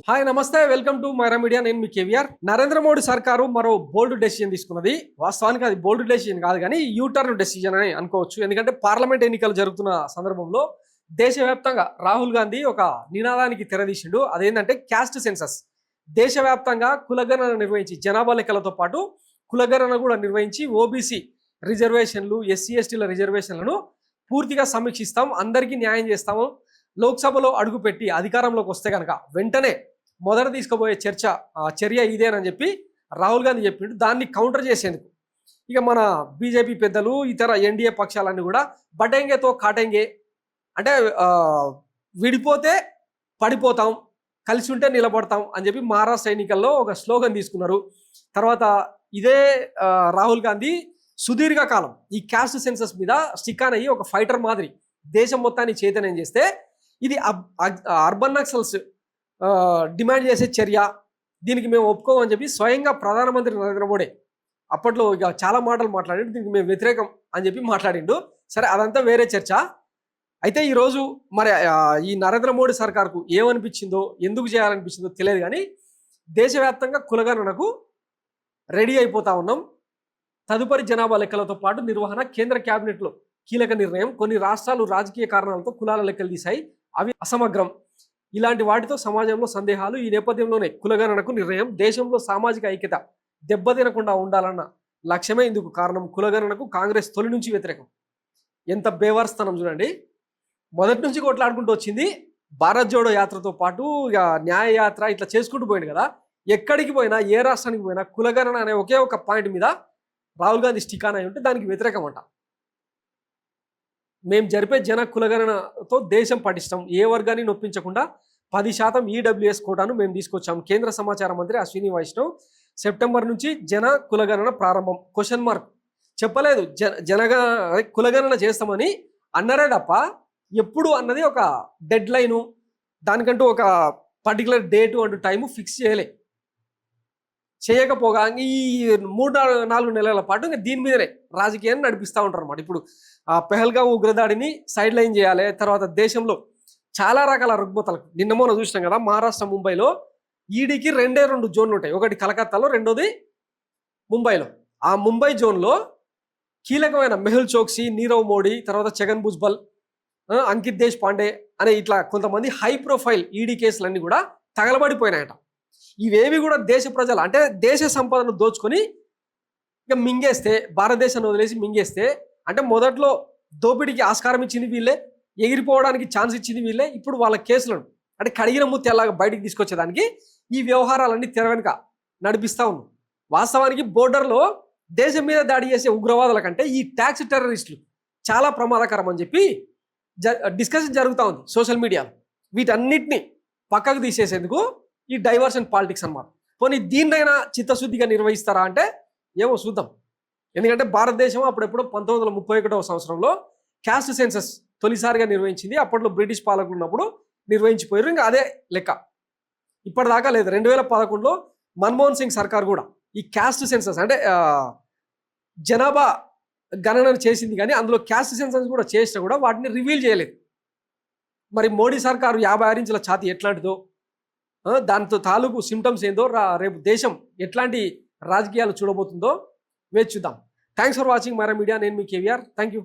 Hi నమస్తే, welcome to Myra media. నేను మీ కేవీఆర్. నరేంద్ర మోడీ సర్కారు మరో బోల్డ్ డెసిజన్ తీసుకున్నది. వాస్తవానికి అది బోల్డ్ డెసిజన్ కాదు కానీ యూటర్న్ డెసిజన్ అని అనుకోవచ్చు. ఎందుకంటే పార్లమెంట్ ఎన్నికలు జరుగుతున్న సందర్భంలో దేశవ్యాప్తంగా రాహుల్ గాంధీ ఒక నినాదానికి తెరదీసిండు. అదేంటంటే క్యాస్ట్ సెన్సస్. దేశవ్యాప్తంగా కులగణన నిర్వహించి జనాభా లెక్కలతో పాటు కులగణన కూడా నిర్వహించి ఓబీసీ రిజర్వేషన్లు, ఎస్సీ ఎస్టీల రిజర్వేషన్లను పూర్తిగా సమీక్షిస్తాం, అందరికీ న్యాయం చేస్తాము. లోక్సభలో అడుగుపెట్టి అధికారంలోకి వస్తే కనుక వెంటనే మొదట తీసుకుపోయే చర్య ఇదేనని చెప్పి రాహుల్ గాంధీ చెప్పిండు. దాన్ని కౌంటర్ చేసేందుకు ఇక మన బీజేపీ పెద్దలు, ఇతర ఎన్డీఏ పక్షాలన్నీ కూడా బటెంగేతో కాటెంగే అంటే విడిపోతే పడిపోతాం, కలిసి ఉంటే నిలబడతాం అని చెప్పి మహారాష్ట్ర ఎన్నికల్లో ఒక స్లోగన్ తీసుకున్నారు. తర్వాత ఇదే రాహుల్ గాంధీ సుదీర్ఘకాలం ఈ క్యాస్ట్ సెన్సస్ మీద స్టిక్ ఆన్ అయ్యి ఒక ఫైటర్ మాదిరి దేశం మొత్తాన్ని చైతన్యం చేస్తే ఇది అర్బన్ నక్సల్స్ డిమాండ్ చేసే చర్య, దీనికి మేము ఒప్పుకోమని చెప్పి స్వయంగా ప్రధానమంత్రి నరేంద్ర మోడీ అప్పట్లో ఇక చాలా మాటలు మాట్లాడిండు. దీనికి మేము వ్యతిరేకం అని చెప్పి మాట్లాడిండు. సరే, అదంతా వేరే చర్చ. అయితే ఈరోజు మరి ఈ నరేంద్ర మోడీ సర్కార్కు ఏమనిపించిందో, ఎందుకు చేయాలనిపించిందో తెలియదు కానీ దేశవ్యాప్తంగా కులగణనకు రెడీ అయిపోతా ఉన్నాం. తదుపరి జనాభా లెక్కలతో పాటు నిర్వహణ కేంద్ర క్యాబినెట్లో కీలక నిర్ణయం. కొన్ని రాష్ట్రాలు రాజకీయ కారణాలతో కులాల లెక్కలు తీశాయి, అవి అసమగ్రం. ఇలాంటి వాటితో సమాజంలో సందేహాలు. ఈ నేపథ్యంలోనే కులగణనకు నిర్ణయం. దేశంలో సామాజిక ఐక్యత దెబ్బతినకుండా ఉండాలన్న లక్ష్యమే ఇందుకు కారణం. కులగణనకు కాంగ్రెస్ తొలి నుంచి వ్యతిరేకం. ఎంత బేవర్స్తనం చూడండి. మొదటి నుంచి కొట్లాడుకుంటూ వచ్చింది. భారత్ జోడో యాత్రతో పాటు ఇక న్యాయ యాత్ర ఇట్లా చేసుకుంటూ పోయింది కదా. ఎక్కడికి పోయినా, ఏ రాష్ట్రానికి పోయినా కులగణన అనే ఒకే ఒక పాయింట్ మీద రాహుల్ గాంధీ స్టిక్ ఆన్ అయి ఉంటే దానికి వ్యతిరేకం అంట. మేము జరిపే జన కులగణనతో దేశం పటిష్టం, ఏ వర్గాన్ని నొప్పించకుండా 10% ఈడబ్ల్యూఎస్ కోటాను మేము తీసుకొచ్చాం. కేంద్ర సమాచార మంత్రి అశ్విని వైష్ణవ్. సెప్టెంబర్ నుంచి జన కులగణన ప్రారంభం క్వశ్చన్ మార్క్. చెప్పలేదు కులగణన చేస్తామని అన్నారే తప్ప ఎప్పుడు అన్నది ఒక డెడ్ లైను, దానికంటూ ఒక పర్టికులర్ డేటు అంటూ టైము ఫిక్స్ చేయకపోగా ఈ 3-4 నెలల పాటు ఇంకా దీని మీదనే రాజకీయాన్ని నడిపిస్తూ ఉంటారు అన్నమాట. ఇప్పుడు పెహల్గాం ఉగ్రదాడిని సైడ్ లైన్ చేయాలి. తర్వాత దేశంలో చాలా రకాల రుగ్మతలకు నిన్న మొన్న చూసినాం కదా. మహారాష్ట్ర ముంబైలో ఈడీకి 2 జోన్లు ఉంటాయి. ఒకటి కలకత్తాలో, రెండోది ముంబైలో. ఆ ముంబై జోన్లో కీలకమైన మెహుల్ చోక్సీ, నీరవ్ మోడీ, తర్వాత ఛగన్ భుజ్బల్, అంకిత్ దేశ్ పాండే అనే ఇట్లా కొంతమంది హై ప్రొఫైల్ ఈడీ కేసులన్నీ కూడా తగలబడిపోయినాయట. ఇవేవి కూడా దేశ ప్రజలు అంటే దేశ సంపదను దోచుకొని ఇక మింగేస్తే, భారతదేశాన్ని వదిలేసి మింగేస్తే, అంటే మొదట్లో దోపిడీకి ఆస్కారం ఇచ్చింది వీళ్ళే, ఎగిరిపోవడానికి ఛాన్స్ ఇచ్చింది వీళ్ళే. ఇప్పుడు వాళ్ళ కేసులను అంటే కడిగిన ముత్తి ఎలాగ బయటికి తీసుకొచ్చేదానికి ఈ వ్యవహారాలన్నీ తెర వెనుక నడిపిస్తూ ఉన్నాం. వాస్తవానికి బోర్డర్లో దేశం మీద దాడి చేసే ఉగ్రవాదుల కంటే ఈ ట్యాక్స్ టెర్రరిస్టులు చాలా ప్రమాదకరం అని చెప్పి డిస్కషన్ జరుగుతూ ఉంది సోషల్ మీడియాలో. వీటన్నిటిని పక్కకు తీసేసేందుకు ఈ డైవర్షన్ పాలిటిక్స్ అన్నమాట. పోనీ దీన్నైనా చిత్తశుద్ధిగా నిర్వహిస్తారా అంటే ఏమో చూద్దాం. ఎందుకంటే భారతదేశం అప్పుడెప్పుడో 1931వ సంవత్సరంలో క్యాస్ట్ సెన్సస్ తొలిసారిగా నిర్వహించింది. అప్పట్లో బ్రిటిష్ పాలకులు ఉన్నప్పుడు నిర్వహించిపోయారు. ఇంకా అదే లెక్క ఇప్పటిదాకా లేదు. 2011లో మన్మోహన్ సింగ్ సర్కార్ కూడా ఈ క్యాస్ట్ సెన్సస్ అంటే జనాభా గణన చేసింది, కానీ అందులో క్యాస్ట్ సెన్సస్ కూడా చేసినా కూడా వాటిని రివీల్ చేయలేదు. మరి మోడీ సర్కారు 56 ఇంచుల ఛాతీ ఎట్లాంటిదో, దాంతో తాలూకు సిమ్టమ్స్ ఏందో, రేపు దేశం ఎట్లాంటి రాజకీయాలు చూడబోతుందో వేచి చూద్దాం. Thanks for watching Myra media. నేను మీ కేవీఆర్. Thank you.